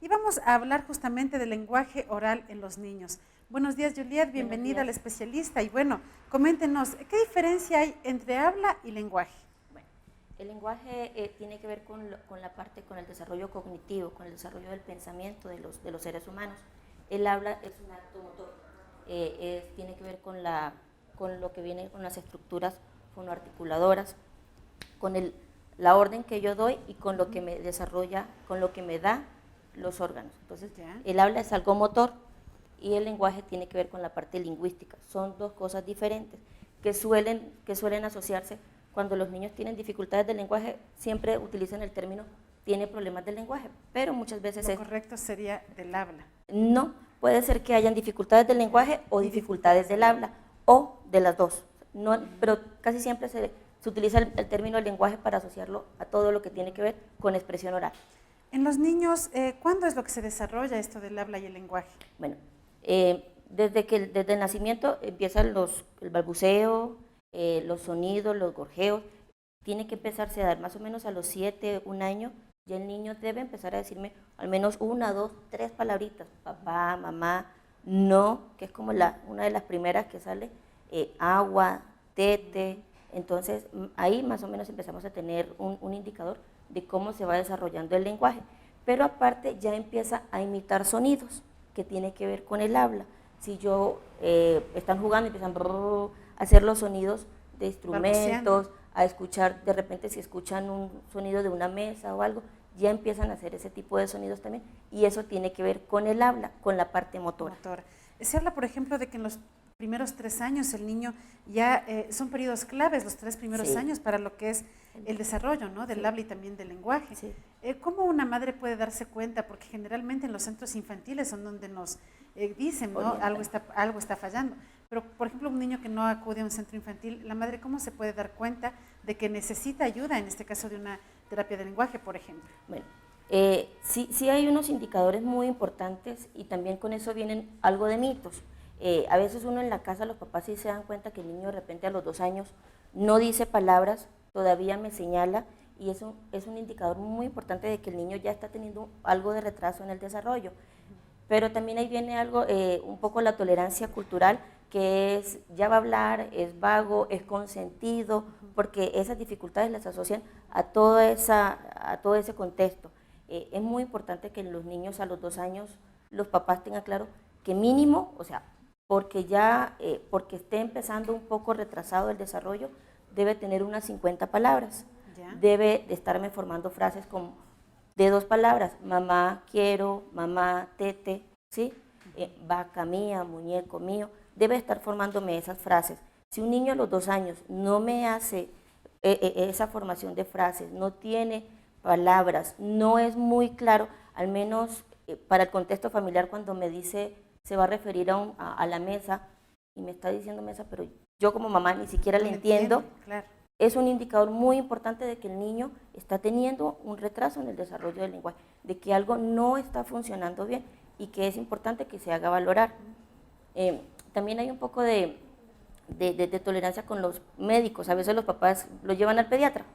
y vamos a hablar justamente del lenguaje oral en los niños. Buenos días, Juliet, bienvenida al especialista. Y bueno, coméntenos, ¿qué diferencia hay entre habla y lenguaje? Bueno, el lenguaje tiene que ver con la parte, con el desarrollo cognitivo, con el desarrollo del pensamiento de los seres humanos. El habla es un acto motor, tiene que ver con lo que viene con las estructuras fonoarticuladoras, con la orden que yo doy y con lo que me desarrolla, con lo que me da los órganos. Entonces, el habla es algo motor y el lenguaje tiene que ver con la parte lingüística. Son dos cosas diferentes que suelen asociarse. Cuando los niños tienen dificultades del lenguaje, siempre utilizan el término tiene problemas del lenguaje, pero muchas veces Lo correcto sería del habla. No, puede ser que hayan dificultades del lenguaje o dificultades del habla, o de las dos. No, pero casi siempre se utiliza el término del lenguaje para asociarlo a todo lo que tiene que ver con expresión oral. En los niños, ¿cuándo es lo que se desarrolla esto del habla y el lenguaje? Bueno, desde el nacimiento empieza el balbuceo, los sonidos, los gorjeos. Tiene que empezarse a dar más o menos a los 7, un año, y el niño debe empezar a decirme al menos 1, 2, 3 palabritas, papá, mamá, no, que es como una de las primeras que sale, agua, tete. Entonces ahí más o menos empezamos a tener un indicador de cómo se va desarrollando el lenguaje, pero aparte ya empieza a imitar sonidos que tiene que ver con el habla. Si están jugando y empiezan a hacer los sonidos de instrumentos, a escuchar, de repente si escuchan un sonido de una mesa o algo, ya empiezan a hacer ese tipo de sonidos también, y eso tiene que ver con el habla, con la parte motora. Se habla, por ejemplo, de que en los primeros 3 años el niño ya son periodos claves, los 3 primeros años para lo que es el desarrollo, ¿no? Del habla y también del lenguaje. ¿Cómo una madre puede darse cuenta? Porque generalmente en los centros infantiles son donde nos dicen, ¿no? Algo está fallando. Pero, por ejemplo, un niño que no acude a un centro infantil, la madre, ¿cómo se puede dar cuenta de que necesita ayuda, en este caso de una terapia de lenguaje, por ejemplo? Bueno, sí hay unos indicadores muy importantes, y también con eso vienen algo de mitos. A veces uno en la casa, los papás sí se dan cuenta que el niño de repente a los 2 años no dice palabras, todavía me señala, y eso es un indicador muy importante de que el niño ya está teniendo algo de retraso en el desarrollo. Pero también ahí viene algo, un poco la tolerancia cultural, que ya va a hablar, es vago, es consentido, porque esas dificultades las asocian a todo ese contexto. Es muy importante que los niños a los 2 años, los papás tengan claro que mínimo, o sea, porque esté empezando un poco retrasado el desarrollo, debe tener unas 50 palabras. Debe de estarme formando frases de 2 palabras, mamá, quiero, mamá, tete, ¿sí? Vaca mía, muñeco mío. Debe estar formándome esas frases. Si un niño a los 2 años no me hace esa formación de frases, no tiene palabras, no es muy claro, al menos para el contexto familiar, cuando me dice, se va a referir a la mesa y me está diciendo mesa, pero yo como mamá ni siquiera le entiendo, claro. Es un indicador muy importante de que el niño está teniendo un retraso en el desarrollo del lenguaje, de que algo no está funcionando bien y que es importante que se haga valorar. También hay un poco de tolerancia con los médicos. A veces los papás lo llevan al pediatra,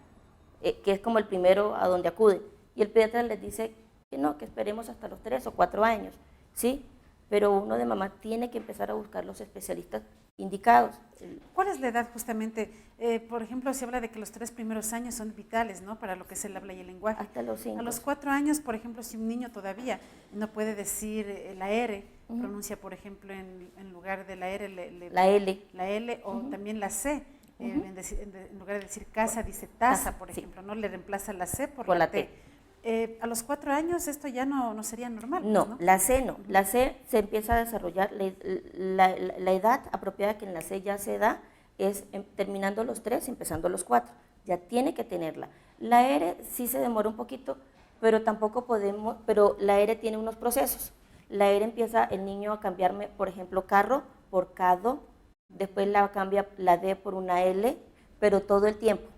que es como el primero a donde acuden, y el pediatra les dice que no, que esperemos hasta los 3 o 4 años, ¿sí? Pero uno de mamá tiene que empezar a buscar los especialistas indicados. ¿Cuál es la edad justamente? Por ejemplo, se habla de que los 3 primeros años son vitales, ¿no? Para lo que es el habla y el lenguaje. Hasta los 5. A los 4 años, por ejemplo, si un niño todavía no puede decir la R, pronuncia, por ejemplo, en lugar de la R, la L. La L, o también la C. En lugar de decir casa, dice taza, por ejemplo, ¿no? Le reemplaza la C por la T. A los 4 años esto ya no sería normal. No, ¿no? La C no. La C se empieza a desarrollar, la edad apropiada que en la C ya se da es terminando los 3, empezando los 4. Ya tiene que tenerla. La R sí se demora un poquito, pero pero la R tiene unos procesos. La R empieza el niño a cambiarme, por ejemplo, carro por cado, después cambia la D por una L, pero todo el tiempo.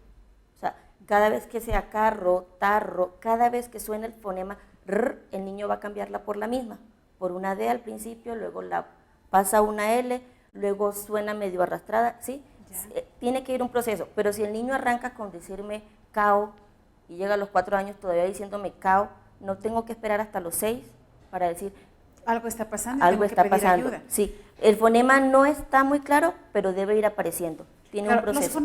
O sea, cada vez que sea carro, tarro, cada vez que suene el fonema R, el niño va a cambiarla por la misma, por una D al principio, luego pasa una L, luego suena medio arrastrada, ¿sí? Tiene que ir un proceso, pero si el niño arranca con decirme cao y llega a los 4 años todavía diciéndome cao, no tengo que esperar hasta los 6 para decir, algo está pasando, algo tengo está que pedir pasando. ayuda. Sí, el fonema no está muy claro, pero debe ir apareciendo. Tiene un proceso.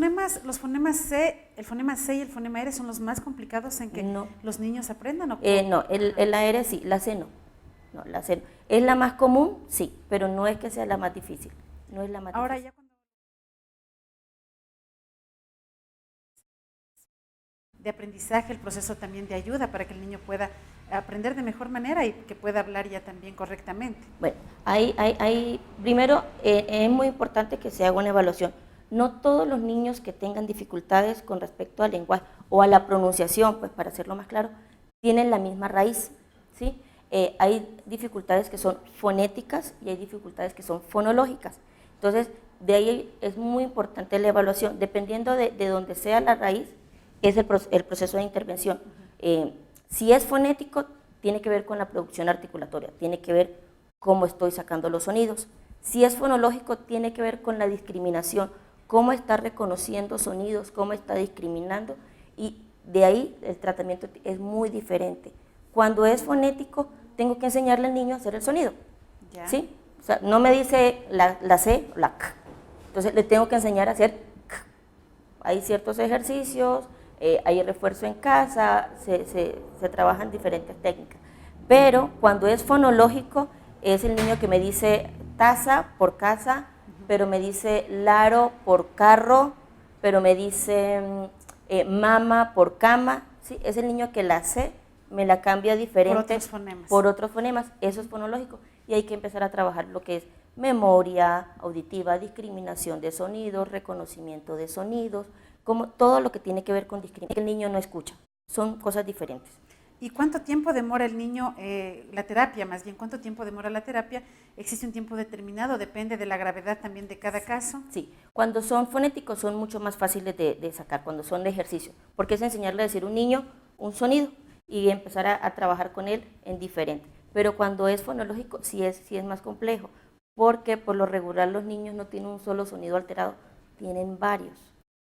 Los fonemas C, el fonema C y el fonema R son los más complicados en que los niños aprendan. ¿O no, la R sí, la C no. No, la C no. ¿Es la más común? Sí, pero no es que sea la más difícil. No es la más Ahora difícil. ya de aprendizaje, el proceso también de ayuda para que el niño pueda aprender de mejor manera y que pueda hablar ya también correctamente. Bueno, primero es muy importante que se haga una evaluación. No todos los niños que tengan dificultades con respecto al lenguaje o a la pronunciación, pues para hacerlo más claro, tienen la misma raíz, ¿sí? Hay dificultades que son fonéticas y hay dificultades que son fonológicas. Entonces, de ahí es muy importante la evaluación. Dependiendo de donde sea la raíz, es el proceso de intervención. Si es fonético, tiene que ver con la producción articulatoria, tiene que ver cómo estoy sacando los sonidos. Si es fonológico, tiene que ver con la discriminación, cómo está reconociendo sonidos, cómo está discriminando, y de ahí el tratamiento es muy diferente. Cuando es fonético, tengo que enseñarle al niño a hacer el sonido, ¿sí? O sea, no me dice la C, la K, entonces le tengo que enseñar a hacer K. Hay ciertos ejercicios, hay refuerzo en casa, se trabajan diferentes técnicas. Pero cuando es fonológico, es el niño que me dice taza por casa, pero me dice laro por carro, pero me dice mama por cama, ¿sí? Es el niño que la C me la cambia diferente por otros fonemas, eso es fonológico. Y hay que empezar a trabajar lo que es memoria auditiva, discriminación de sonidos, reconocimiento de sonidos, como todo lo que tiene que ver con discriminación. El niño no escucha, son cosas diferentes. ¿Y cuánto tiempo demora el niño, la terapia más bien? ¿Cuánto tiempo demora la terapia? ¿Existe un tiempo determinado? ¿Depende de la gravedad también de cada caso? Sí, cuando son fonéticos son mucho más fáciles de sacar, cuando son de ejercicio, porque es enseñarle a decir a un niño un sonido y empezar a trabajar con él en diferente. Pero cuando es fonológico sí es más complejo, porque por lo regular los niños no tienen un solo sonido alterado, tienen varios.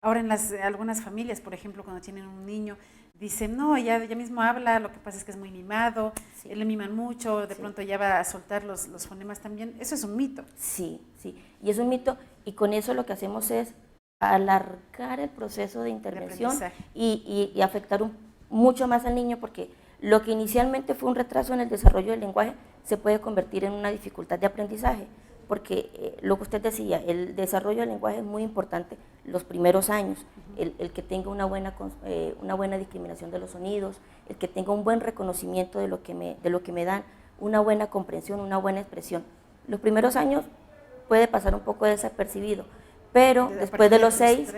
Ahora en algunas familias, por ejemplo, cuando tienen un niño, dicen, no, ya mismo habla, lo que pasa es que es muy mimado, sí. Le miman mucho, de pronto ya va a soltar los fonemas también. Eso es un mito. Sí, y es un mito, y con eso lo que hacemos es alargar el proceso de intervención y afectar mucho más al niño, porque lo que inicialmente fue un retraso en el desarrollo del lenguaje se puede convertir en una dificultad de aprendizaje, porque lo que usted decía, el desarrollo del lenguaje es muy importante los primeros años, el que tenga una buena discriminación de los sonidos, el que tenga un buen reconocimiento de lo que me dan, una buena comprensión, una buena expresión. Los primeros años puede pasar un poco desapercibido, pero después de los 6,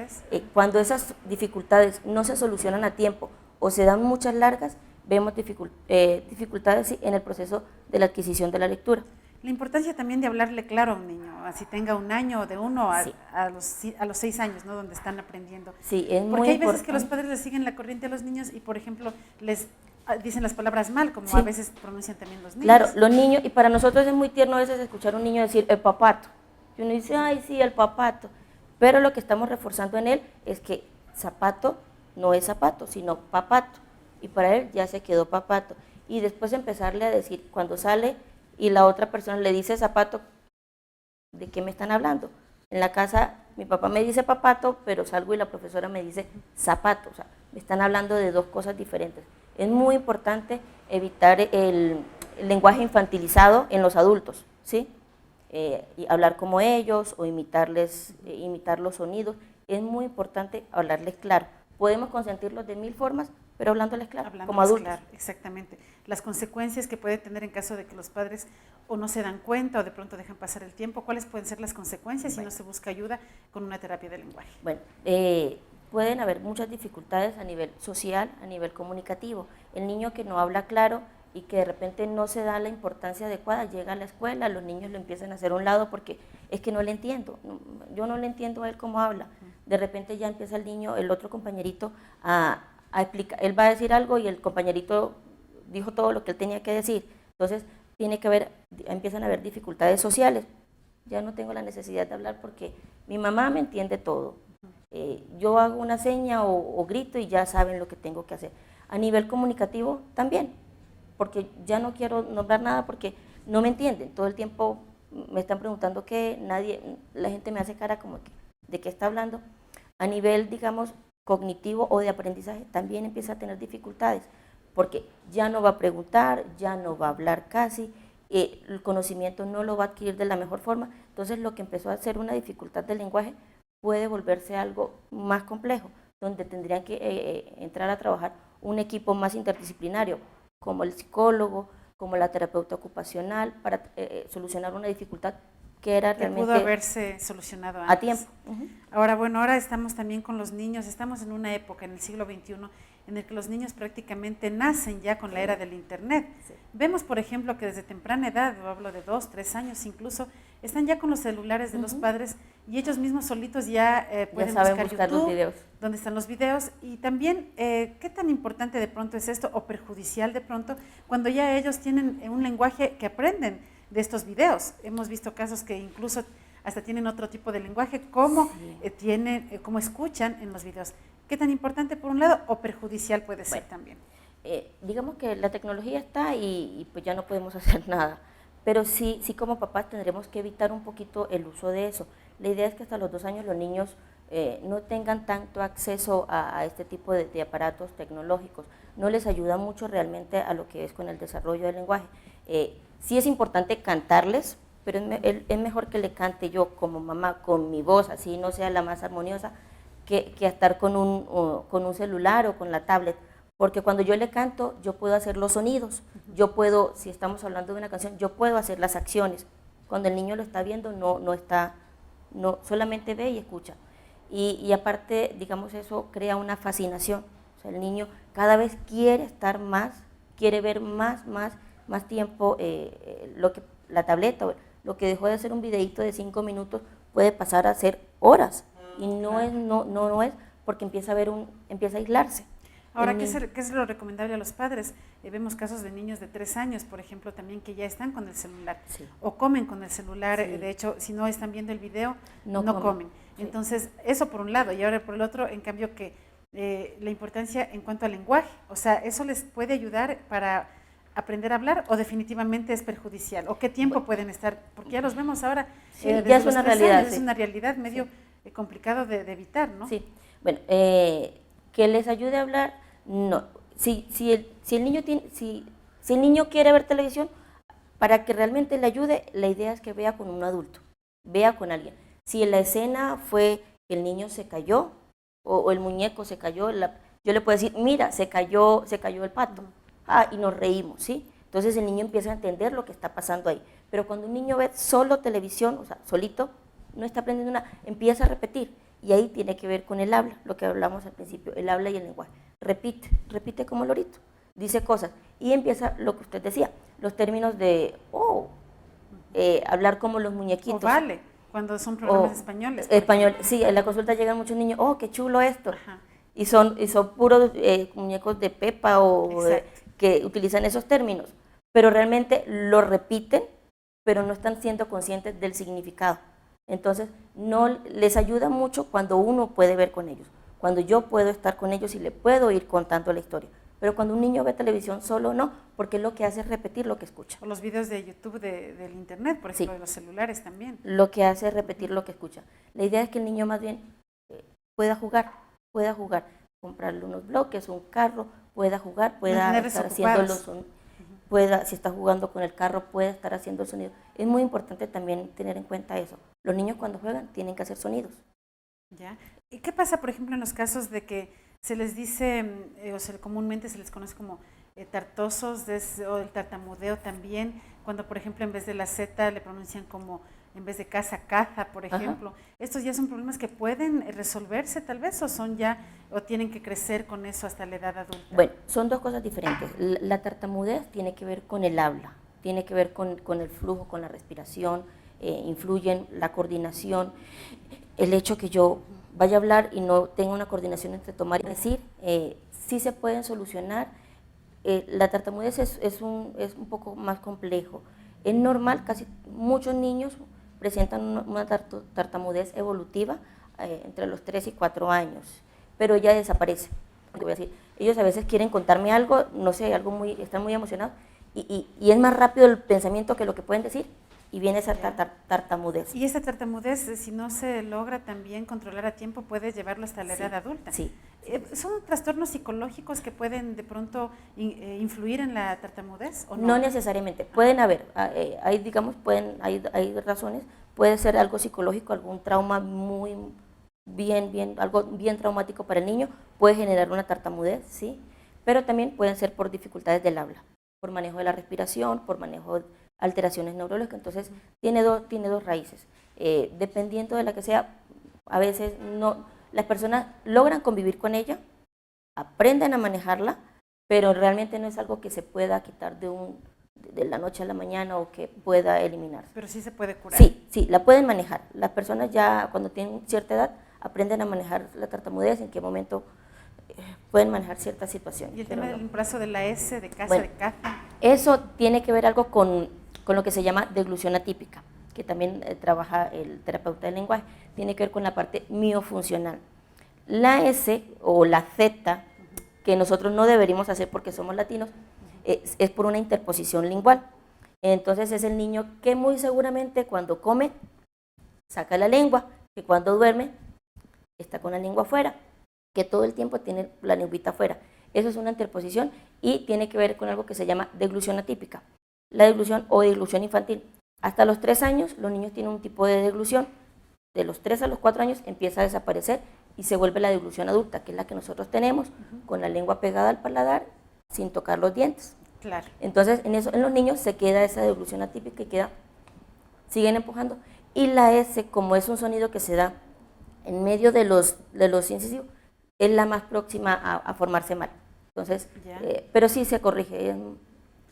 cuando esas dificultades no se solucionan a tiempo o se dan muchas largas, vemos dificultades en el proceso de la adquisición de la lectura. La importancia también de hablarle claro a un niño, así tenga un año o de 1 a los 6 años, ¿no? Donde están aprendiendo. Sí, es muy Porque hay veces que los padres les siguen la corriente a los niños y, por ejemplo, les dicen las palabras mal, como a veces pronuncian también los niños. Claro, los niños, y para nosotros es muy tierno a veces escuchar a un niño decir el papato. Y uno dice, ay, sí, el papato. Pero lo que estamos reforzando en él es que zapato no es zapato, sino papato. Y para él ya se quedó papato. Y después empezarle a decir, cuando sale y la otra persona le dice zapato, ¿de qué me están hablando? En la casa mi papá me dice papato, pero salgo y la profesora me dice zapato. O sea, me están hablando de dos cosas diferentes. Es muy importante evitar el lenguaje infantilizado en los adultos, ¿sí? Y hablar como ellos o imitar los sonidos. Es muy importante hablarles claro. Podemos consentirlos de 1000 formas, pero hablándoles claro, como adultos. Claro, exactamente. Las consecuencias que puede tener en caso de que los padres o no se dan cuenta o de pronto dejan pasar el tiempo, ¿cuáles pueden ser las consecuencias si no se busca ayuda con una terapia de lenguaje? Bueno, pueden haber muchas dificultades a nivel social, a nivel comunicativo. El niño que no habla claro y que de repente no se da la importancia adecuada, llega a la escuela, los niños lo empiezan a hacer a un lado porque es que no le entiendo, yo no le entiendo a él cómo habla. De repente ya empieza el niño, el otro compañerito a explicar, él va a decir algo y el compañerito dijo todo lo que él tenía que decir. Entonces empiezan a haber dificultades sociales. Ya no tengo la necesidad de hablar porque mi mamá me entiende todo. Yo hago una seña o grito y ya saben lo que tengo que hacer. A nivel comunicativo también. porque ya no quiero nombrar nada porque no me entienden, todo el tiempo me están preguntando qué, la gente me hace cara como que, de qué está hablando. A nivel, digamos, cognitivo o de aprendizaje también empieza a tener dificultades, porque ya no va a preguntar, ya no va a hablar casi, el conocimiento no lo va a adquirir de la mejor forma, entonces lo que empezó a ser una dificultad del lenguaje puede volverse algo más complejo, donde tendrían que entrar a trabajar un equipo más interdisciplinario, como el psicólogo, como la terapeuta ocupacional, para solucionar una dificultad que era realmente pudo haberse solucionado antes. A tiempo. Ahora, bueno, ahora estamos también con los niños, estamos en una época, en el siglo XXI, en el que los niños prácticamente nacen ya con la era del Internet. Sí. Vemos, por ejemplo, que desde temprana edad, hablo de 2, 3 años incluso, están ya con los celulares de los padres y ellos mismos solitos ya pueden buscar YouTube, los videos. Donde están los videos. Y también, ¿qué tan importante de pronto es esto, o perjudicial de pronto, cuando ya ellos tienen un lenguaje que aprenden de estos videos? Hemos visto casos que incluso hasta tienen otro tipo de lenguaje, como como escuchan en los videos. ¿Qué tan importante por un lado o perjudicial puede ser también? Digamos que la tecnología está y pues ya no podemos hacer nada, pero sí como papás tendremos que evitar un poquito el uso de eso. La idea es que hasta los 2 años los niños no tengan tanto acceso a este tipo de aparatos tecnológicos. No les ayuda mucho realmente a lo que es con el desarrollo del lenguaje. Sí es importante cantarles, pero es mejor que le cante yo como mamá con mi voz, así no sea la más armoniosa, que estar con un celular o con la tablet, porque cuando yo le canto yo puedo hacer los sonidos, yo puedo, si estamos hablando de una canción, yo puedo hacer las acciones. Cuando el niño lo está viendo no solamente ve y escucha. Y aparte, digamos, eso crea una fascinación. O sea, el niño cada vez quiere estar más, quiere ver más tiempo la tableta. Lo que dejó de hacer un videito de 5 minutos puede pasar a ser horas. Y no es porque empieza a aislarse. Ahora, ¿qué es lo recomendable a los padres? Vemos casos de niños de 3 años, por ejemplo, también que ya están con el celular, o comen con el celular, de hecho, si no están viendo el video, no comen. Entonces, eso por un lado, y ahora por el otro, en cambio, que la importancia en cuanto al lenguaje, o sea, ¿eso les puede ayudar para aprender a hablar o definitivamente es perjudicial? ¿O qué tiempo pueden estar? Porque ya los vemos ahora, ya es una realidad. Es una realidad medio complicado de evitar, ¿no? Sí, bueno, que les ayude a hablar, no. Si el niño quiere ver televisión, para que realmente le ayude, la idea es que vea con un adulto, vea con alguien. Si en la escena fue que el niño se cayó o el muñeco se cayó, yo le puedo decir, mira, se cayó el pato, y nos reímos, ¿sí? Entonces el niño empieza a entender lo que está pasando ahí. Pero cuando un niño ve solo televisión, o sea, solito, no está aprendiendo nada, empieza a repetir, y ahí tiene que ver con el habla, lo que hablamos al principio, el habla y el lenguaje. Repite como lorito, dice cosas, y empieza lo que usted decía, los términos de, hablar como los muñequitos. O vale, cuando son programas españoles. Español, sí, en la consulta llegan muchos niños, qué chulo esto, y son puros muñecos de Pepa que utilizan esos términos, pero realmente lo repiten, pero no están siendo conscientes del significado. Entonces, no les ayuda mucho cuando uno puede ver con ellos, cuando yo puedo estar con ellos y le puedo ir contando la historia. Pero cuando un niño ve televisión solo, no, porque lo que hace es repetir lo que escucha. O los videos de YouTube del internet, por ejemplo, de los celulares también. Lo que hace es repetir lo que escucha. La idea es que el niño más bien pueda jugar, comprarle unos bloques, un carro, pueda jugar, pueda estar haciendo los sonidos. Si está jugando con el carro, puede estar haciendo el sonido. Es muy importante también tener en cuenta eso. Los niños cuando juegan tienen que hacer sonidos. ¿Ya? ¿Y qué pasa, por ejemplo, en los casos de que se les dice, comúnmente se les conoce como tartosos, o el tartamudeo también, cuando, por ejemplo, en vez de la Z le pronuncian como, en vez de casa, caza, por ejemplo? ¿Estos ya son problemas que pueden resolverse tal vez, o tienen que crecer con eso hasta la edad adulta? Bueno, son dos cosas diferentes. La tartamudez tiene que ver con el habla, tiene que ver con el flujo, con la respiración, influyen la coordinación, el hecho que yo vaya a hablar y no tenga una coordinación entre tomar y decir, sí se pueden solucionar. La tartamudez es un poco más complejo. Es normal, casi muchos niños presentan una tartamudez evolutiva entre los 3 y 4 años, pero ya desaparece. Voy a decir, Ellos a veces quieren contarme algo, no sé, están muy emocionados, y es más rápido el pensamiento que lo que pueden decir, y viene esa tartamudez. Y esa tartamudez, si no se logra también controlar a tiempo, puede llevarlo hasta la edad adulta. Sí. ¿Son trastornos psicológicos que pueden de pronto influir en la tartamudez o no? No necesariamente, pueden haber, hay razones, puede ser algo psicológico, algún trauma algo bien traumático para el niño, puede generar una tartamudez, sí, pero también pueden ser por dificultades del habla, por manejo de la respiración, por manejo de alteraciones neurológicas. Entonces tiene dos raíces. Dependiendo de la que sea, a veces las personas logran convivir con ella, aprenden a manejarla, pero realmente no es algo que se pueda quitar de la noche a la mañana o que pueda eliminarse. Pero sí se puede curar. Sí, la pueden manejar. Las personas ya cuando tienen cierta edad aprenden a manejar la tartamudez, en qué momento pueden manejar ciertas situaciones. ¿Y el tema del embarazo de la S, de casa, de caja? Eso tiene que ver algo con lo que se llama deglución atípica, que también trabaja el terapeuta del lenguaje, tiene que ver con la parte miofuncional. La S o la Z, que nosotros no deberíamos hacer porque somos latinos, es por una interposición lingual. Entonces es el niño que muy seguramente cuando come saca la lengua, que cuando duerme está con la lengua afuera, que todo el tiempo tiene la lengüita afuera. Eso es una interposición y tiene que ver con algo que se llama deglución atípica. La deglución o deglución infantil. Hasta los 3 años los niños tienen un tipo de deglución, de los 3 a los 4 años empieza a desaparecer y se vuelve la deglución adulta, que es la que nosotros tenemos, con la lengua pegada al paladar sin tocar los dientes. Claro. Entonces en los niños se queda esa deglución atípica y siguen empujando. Y la S, como es un sonido que se da en medio de los incisivos, es la más próxima a formarse mal. Entonces, pero sí se corrige,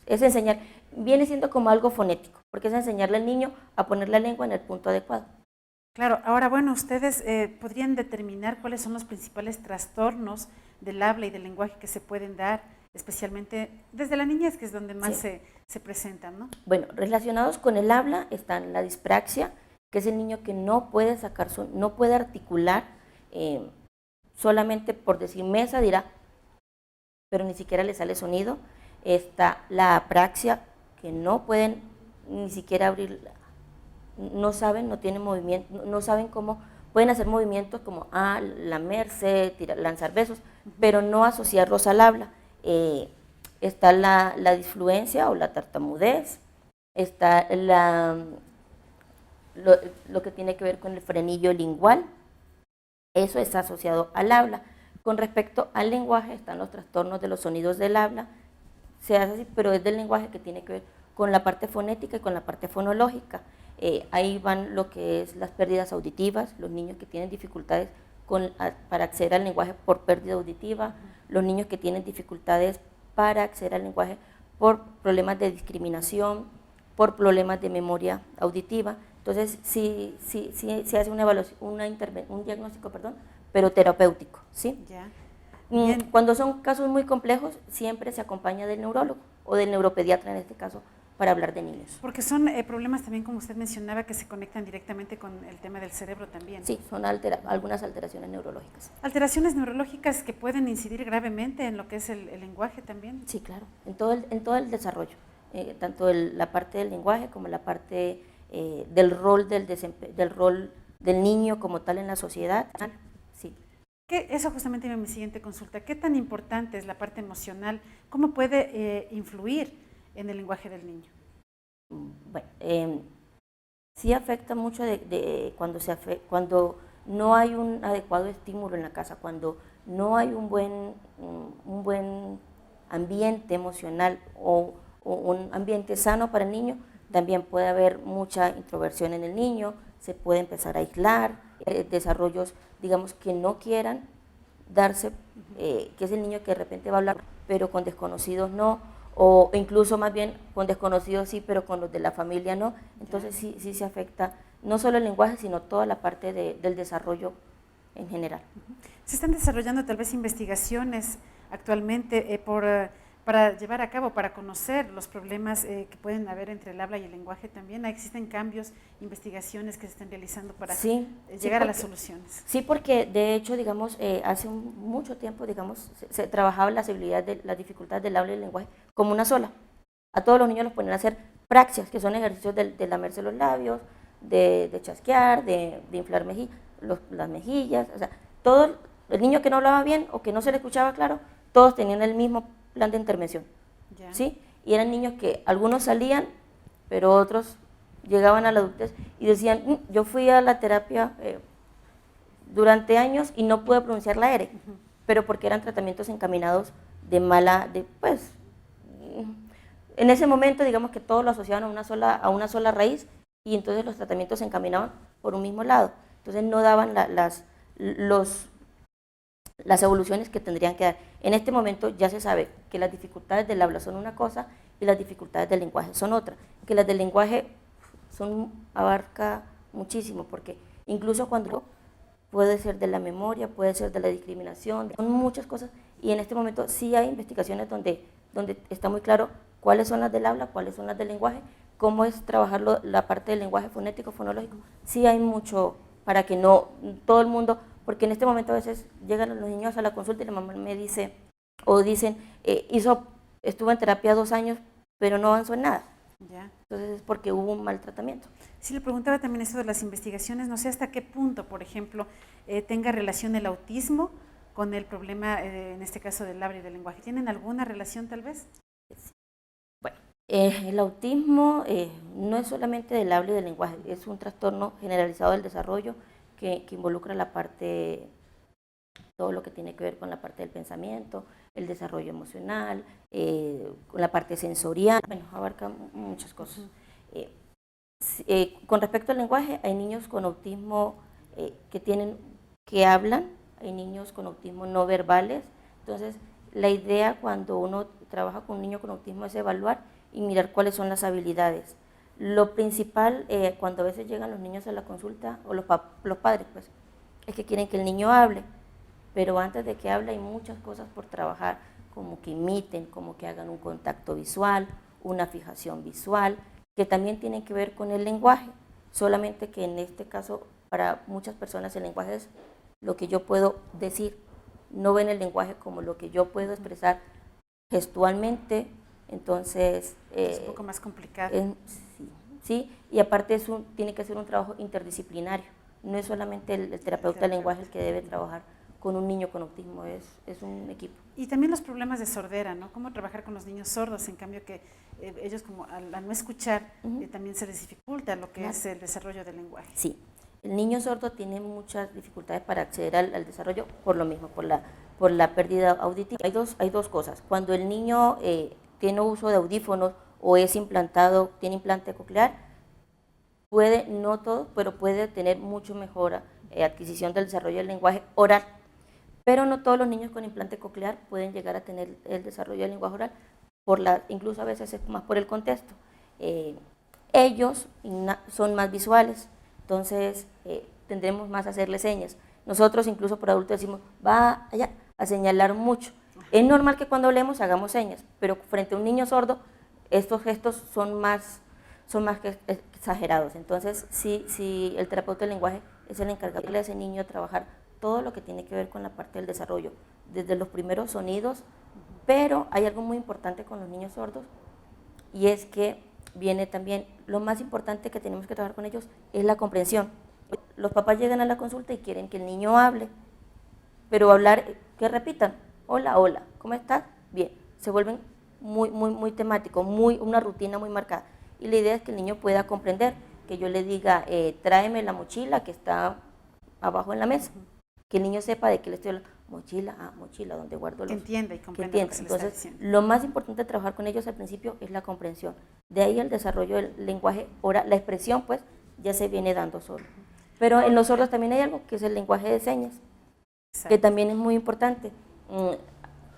es enseñar, viene siendo como algo fonético, porque es enseñarle al niño a poner la lengua en el punto adecuado. Claro, ahora bueno, ustedes podrían determinar cuáles son los principales trastornos del habla y del lenguaje que se pueden dar, especialmente desde la niñez, que es donde más se presentan, ¿no? Bueno, relacionados con el habla están la dispraxia, que es el niño que no puede no puede articular, solamente por decir mesa dirá, pero ni siquiera le sale sonido. Está la apraxia, que no pueden ni siquiera abrir, no saben, no tienen movimiento, no saben cómo, pueden hacer movimientos como lamerse, lanzar besos, pero no asociarlos al habla. Está la disfluencia o la tartamudez, está lo que tiene que ver con el frenillo lingual, eso está asociado al habla. Con respecto al lenguaje están los trastornos de los sonidos del habla, se hace así, pero es del lenguaje que tiene que ver con la parte fonética y con la parte fonológica. Ahí van lo que es las pérdidas auditivas, los niños que tienen dificultades para acceder al lenguaje por pérdida auditiva, los niños que tienen dificultades para acceder al lenguaje por problemas de discriminación, por problemas de memoria auditiva. Entonces, sí se hace una evaluación, un diagnóstico, pero terapéutico, ¿sí? Ya. Cuando son casos muy complejos, siempre se acompaña del neurólogo o del neuropediatra en este caso, para hablar de niños. Porque son problemas también, como usted mencionaba, que se conectan directamente con el tema del cerebro también. Sí, son algunas alteraciones neurológicas. ¿Alteraciones neurológicas que pueden incidir gravemente en lo que es el lenguaje también? Sí, claro, en todo el desarrollo, tanto la parte del lenguaje como la parte del rol del niño como tal en la sociedad. Sí. Eso justamente era mi siguiente consulta. ¿Qué tan importante es la parte emocional? ¿Cómo puede influir en el lenguaje del niño? Bueno, sí afecta mucho cuando no hay un adecuado estímulo en la casa, cuando no hay un buen ambiente emocional o un ambiente sano para el niño, también puede haber mucha introversión en el niño, se puede empezar a aislar, desarrollos, digamos, que no quieran darse, que es el niño que de repente va a hablar, pero con desconocidos no, o incluso más bien con desconocidos sí, pero con los de la familia no. Entonces sí se afecta no solo el lenguaje, sino toda la parte del desarrollo en general. Se están desarrollando tal vez investigaciones actualmente por para llevar a cabo, para conocer los problemas que pueden haber entre el habla y el lenguaje también? ¿Existen cambios, investigaciones que se están realizando para llegar a las soluciones? Sí, porque de hecho, digamos, hace mucho tiempo, digamos, se trabajaba las dificultades del habla y el lenguaje como una sola. A todos los niños los ponían a hacer praxias, que son ejercicios de lamerse los labios, de chasquear, de inflar las mejillas, o sea, todo el niño que no hablaba bien o que no se le escuchaba claro, todos tenían el mismo plan de intervención, ¿sí? Y eran niños que algunos salían, pero otros llegaban a la adultez y decían, yo fui a la terapia durante años y no pude pronunciar la R, pero porque eran tratamientos encaminados pues, en ese momento digamos que todos lo asociaban a una sola raíz y entonces los tratamientos se encaminaban por un mismo lado, entonces no daban las evoluciones que tendrían que dar. En este momento ya se sabe que las dificultades del habla son una cosa y las dificultades del lenguaje son otra, que las del lenguaje abarca muchísimo, porque incluso cuando puede ser de la memoria, puede ser de la discriminación, son muchas cosas, y en este momento sí hay investigaciones donde está muy claro cuáles son las del habla, cuáles son las del lenguaje, cómo es trabajar la parte del lenguaje fonético, fonológico. Sí hay mucho para que no todo el mundo, porque en este momento a veces llegan los niños a la consulta y la mamá me dice, o dicen, estuvo en terapia 2 años, pero no avanzó en nada. Ya. Entonces es porque hubo un mal tratamiento. Sí, le preguntaba también eso de las investigaciones, no sé hasta qué punto, por ejemplo, tenga relación el autismo con el problema, en este caso del habla y del lenguaje. ¿Tienen alguna relación tal vez? Bueno, el autismo no es solamente del habla y del lenguaje, es un trastorno generalizado del desarrollo que involucra todo lo que tiene que ver con la parte del pensamiento, el desarrollo emocional, con la parte sensorial, bueno, abarca muchas cosas. Con respecto al lenguaje, hay niños con autismo que hablan, hay niños con autismo no verbales, entonces la idea cuando uno trabaja con un niño con autismo es evaluar y mirar cuáles son las habilidades. Lo principal, cuando a veces llegan los niños a la consulta, o los padres, pues, es que quieren que el niño hable, pero antes de que hable hay muchas cosas por trabajar, como que imiten, como que hagan un contacto visual, una fijación visual, que también tienen que ver con el lenguaje, solamente que en este caso para muchas personas el lenguaje es lo que yo puedo decir, no ven el lenguaje como lo que yo puedo expresar gestualmente, entonces… es un poco más complicado. Sí, y aparte tiene que ser un trabajo interdisciplinario, no es solamente el terapeuta del lenguaje el que debe trabajar con un niño con autismo, es un equipo. Y también los problemas de sordera, ¿no? Cómo trabajar con los niños sordos, en cambio que ellos como al no escuchar también se les dificulta lo que es el desarrollo del lenguaje. Sí, el niño sordo tiene muchas dificultades para acceder al desarrollo por lo mismo, por la pérdida auditiva. Hay dos cosas, cuando el niño tiene uso de audífonos o tiene implante coclear, no todo, pero puede tener mucho mejor adquisición del desarrollo del lenguaje oral. Pero no todos los niños con implante coclear pueden llegar a tener el desarrollo del lenguaje oral, incluso a veces es más por el contexto. Ellos son más visuales, entonces tendremos más a hacerle señas. Nosotros incluso por adultos decimos, va allá, a señalar mucho. Es normal que cuando hablemos hagamos señas, pero frente a un niño sordo estos gestos son más que exagerados. Entonces sí, el terapeuta del lenguaje es el encargado de a ese niño a trabajar todo lo que tiene que ver con la parte del desarrollo, desde los primeros sonidos, pero hay algo muy importante con los niños sordos y es que viene también, lo más importante que tenemos que trabajar con ellos es la comprensión. Los papás llegan a la consulta y quieren que el niño hable, pero que repitan, hola, hola, ¿cómo estás? Bien, se vuelven muy temáticos, una rutina muy marcada y la idea es que el niño pueda comprender, que yo le diga, tráeme la mochila que está abajo en la mesa. Que el niño sepa de qué le estoy hablando, mochila, donde guardo los… Que entienda y comprenda lo que se le está Entonces, diciendo. lo más importante de trabajar con ellos al principio es la comprensión. De ahí el desarrollo del lenguaje oral, la expresión, pues, ya se viene dando solo. Pero en los sordos también hay algo, que es el lenguaje de señas, que también es muy importante.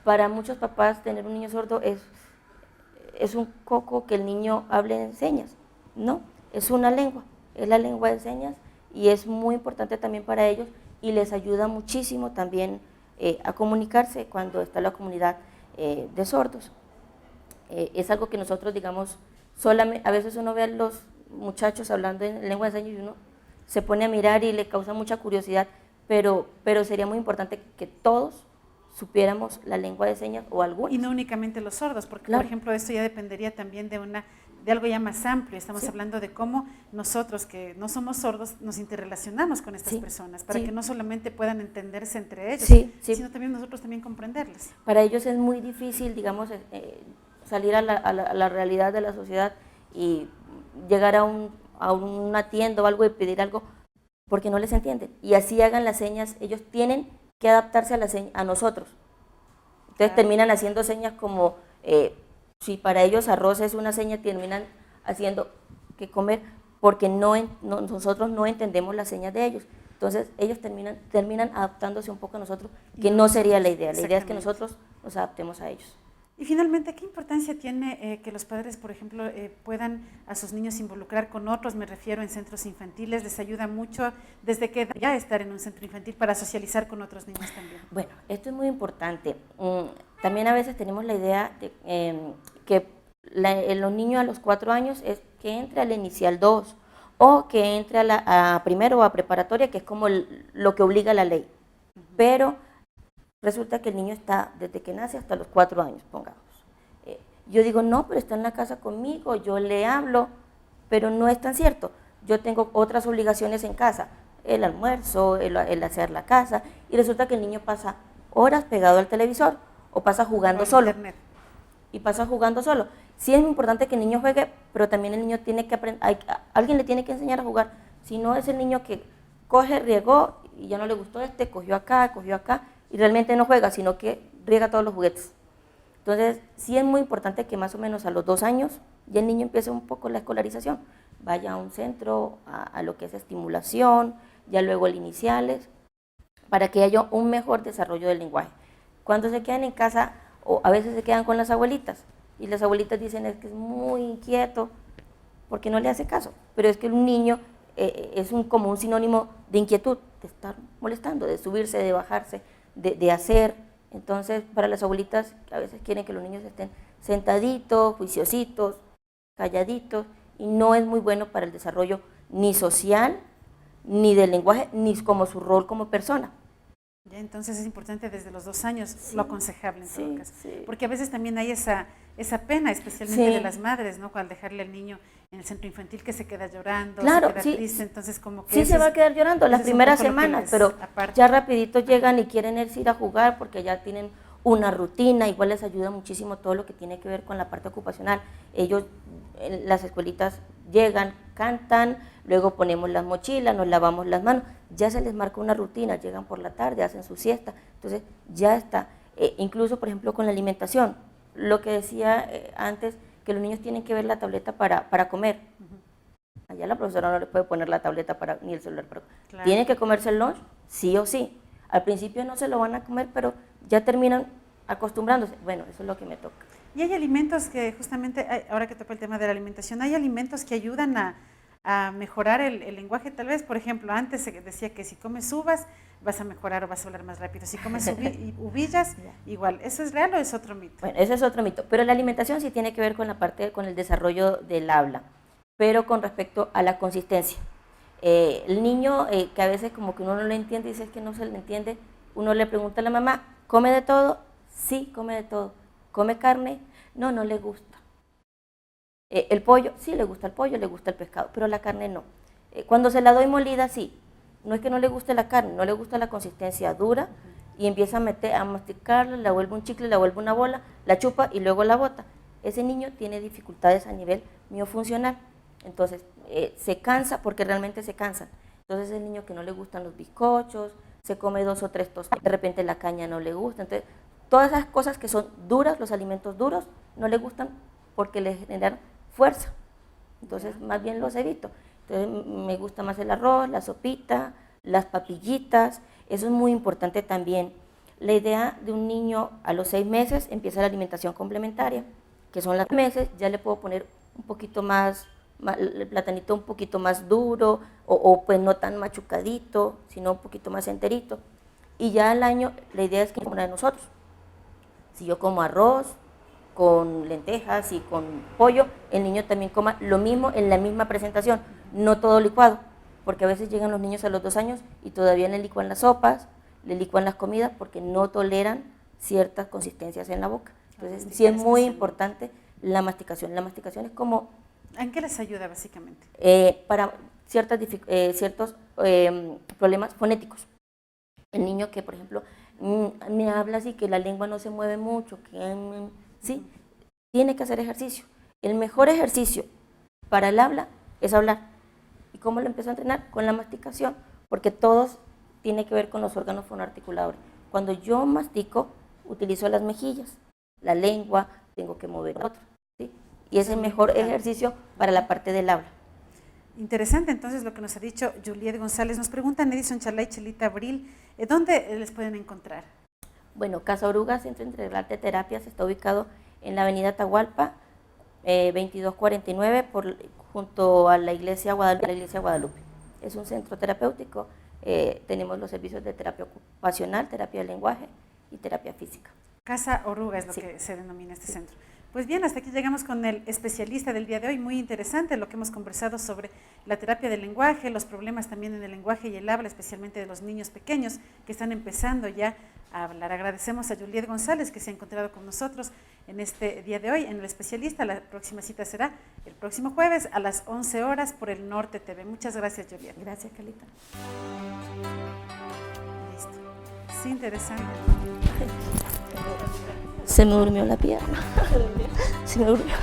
Para muchos papás, tener un niño sordo es un coco que el niño hable en señas. No, es una lengua, es la lengua de señas y es muy importante también para ellos y les ayuda muchísimo también a comunicarse cuando está la comunidad de sordos. es algo que nosotros, digamos, solamente, a veces uno ve a los muchachos hablando en lengua de señas y uno se pone a mirar y le causa mucha curiosidad, pero sería muy importante que todos supiéramos la lengua de señas o algunos. Y no únicamente los sordos, porque claro. por ejemplo esto ya dependería también de algo ya más amplio. Estamos sí. hablando de cómo nosotros que no somos sordos nos interrelacionamos con estas sí. personas, para sí. que no solamente puedan entenderse entre ellos, sino también nosotros también comprenderles. Para ellos es muy difícil, digamos, salir a la realidad de la sociedad y llegar a una tienda o algo y pedir algo porque no les entienden. Y así hagan las señas, ellos tienen que adaptarse a nosotros. Entonces terminan haciendo señas como, si para ellos arroz es una seña, terminan haciendo que comer porque nosotros no entendemos las señas de ellos. Entonces ellos terminan adaptándose un poco a nosotros, que no sería la idea. La idea es que nosotros nos adaptemos a ellos. Y finalmente, ¿qué importancia tiene que los padres, por ejemplo, puedan a sus niños involucrar con otros? Me refiero en centros infantiles, ¿les ayuda mucho desde qué edad ya estar en un centro infantil para socializar con otros niños también? Bueno, esto es muy importante. También a veces tenemos la idea de que los niños a los 4 años es que entre a la inicial 2 o que entre a primero o a preparatoria, que es como lo que obliga la ley. Pero resulta que el niño está desde que nace hasta los 4 años, pongamos. Yo digo, no, pero está en la casa conmigo, yo le hablo, pero no es tan cierto. Yo tengo otras obligaciones en casa, el almuerzo, el hacer la casa, y resulta que el niño pasa horas pegado al televisor o pasa jugando solo. Internet. Y pasa jugando solo. Sí es importante que el niño juegue, pero también el niño tiene que aprender, alguien le tiene que enseñar a jugar. Si no es el niño que coge, riegó y ya no le gustó cogió acá, y realmente no juega, sino que riega todos los juguetes. Entonces, sí es muy importante que más o menos a los 2 años ya el niño empiece un poco la escolarización, vaya a un centro, a lo que es estimulación, ya luego el iniciales, para que haya un mejor desarrollo del lenguaje. Cuando se quedan en casa, o a veces se quedan con las abuelitas, y las abuelitas dicen es que es muy inquieto, porque no le hace caso, pero es que un niño es como un sinónimo de inquietud, de estar molestando, de subirse, de bajarse, de hacer. Entonces, para las abuelitas a veces quieren que los niños estén sentaditos, juiciositos, calladitos, y no es muy bueno para el desarrollo ni social, ni del lenguaje, ni como su rol como persona. Ya, entonces es importante desde los 2 años, lo aconsejable en todo caso. Sí. Porque a veces también hay esa pena, especialmente de las madres, ¿no? Al dejarle al niño en el centro infantil que se queda llorando, claro, se queda triste, entonces como que... Sí, se va a quedar llorando las primeras semanas, pero ya rapidito llegan y quieren ir a jugar porque ya tienen una rutina, igual les ayuda muchísimo todo lo que tiene que ver con la parte ocupacional. Ellos, en las escuelitas, llegan, cantan, luego ponemos las mochilas, nos lavamos las manos, ya se les marca una rutina, llegan por la tarde, hacen su siesta, entonces ya está. Incluso, por ejemplo, con la alimentación, lo que decía antes, que los niños tienen que ver la tableta para comer. Allá la profesora no le puede poner la tableta ni el celular para comer. Claro. Tienen que comerse el lunch, sí o sí. Al principio no se lo van a comer, pero ya terminan acostumbrándose. Bueno, eso es lo que me toca. Y hay alimentos que justamente, ahora que toca el tema de la alimentación, hay alimentos que ayudan a mejorar el lenguaje. Tal vez, por ejemplo, antes se decía que si comes uvas vas a mejorar o vas a hablar más rápido. Si comes uvillas, igual. ¿Eso es real o es otro mito? Bueno, ese es otro mito. Pero la alimentación sí tiene que ver con la parte, con el desarrollo del habla, pero con respecto a la consistencia. El niño que a veces como que uno no le entiende, dice que no se le entiende, uno le pregunta a la mamá, ¿come de todo? Sí, come de todo. ¿Come carne? No, no le gusta. El pollo, sí le gusta el pollo, le gusta el pescado, pero la carne no. Cuando se la doy molida, sí. No es que no le guste la carne, no le gusta la consistencia dura y empieza a masticarla, la vuelve un chicle, la vuelve una bola, la chupa y luego la bota. Ese niño tiene dificultades a nivel miofuncional. Entonces, se cansa porque realmente se cansan. Entonces, el niño que no le gustan los bizcochos, se come 2 o 3 tostadas, de repente la caña no le gusta. Entonces, todas esas cosas que son duras, los alimentos duros, no le gustan porque le generan fuerza. Entonces, más bien los evito. Entonces, me gusta más el arroz, la sopita, las papillitas. Eso es muy importante también. La idea de un niño a los 6 meses empieza la alimentación complementaria, que son los meses, ya le puedo poner un poquito más, el platanito un poquito más duro, o pues no tan machucadito, sino un poquito más enterito. Y ya al año, la idea es que como una de nosotros. Si yo como arroz, con lentejas y con pollo, el niño también coma lo mismo en la misma presentación, no todo licuado, porque a veces llegan los niños a los 2 años y todavía le licuan las sopas, le licuan las comidas porque no toleran ciertas consistencias en la boca. Entonces, sí es muy importante la masticación. La masticación es como... ¿En qué les ayuda básicamente? Para ciertos problemas fonéticos. El niño que, por ejemplo, me habla así, que la lengua no se mueve mucho, que sí, tiene que hacer ejercicio. El mejor ejercicio para el habla es hablar. ¿Y cómo lo empiezo a entrenar? Con la masticación, porque todos tiene que ver con los órganos fonoarticuladores. Cuando yo mastico, utilizo las mejillas, la lengua, tengo que mover otro, ¿sí? Y es el mejor ejercicio para la parte del habla. Interesante entonces lo que nos ha dicho Juliet González. Nos preguntan Edison Chalay, Chelita Abril, ¿dónde les pueden encontrar? Bueno, Casa Oruga, Centro Integral de Terapias, está ubicado en la avenida Atahualpa, 2249, junto a la iglesia Guadalupe. Es un centro terapéutico, tenemos los servicios de terapia ocupacional, terapia del lenguaje y terapia física. Casa Oruga es lo que se denomina este centro. Pues bien, hasta aquí llegamos con el especialista del día de hoy. Muy interesante lo que hemos conversado sobre la terapia del lenguaje, los problemas también en el lenguaje y el habla, especialmente de los niños pequeños que están empezando ya a hablar. Agradecemos a Juliet González que se ha encontrado con nosotros en este día de hoy, en el especialista. La próxima cita será el próximo jueves a las 11 horas por el Norte TV. Muchas gracias, Juliet. Gracias, Carlita. Listo. Sí, interesante. Se me durmió la pierna. Se me durmió.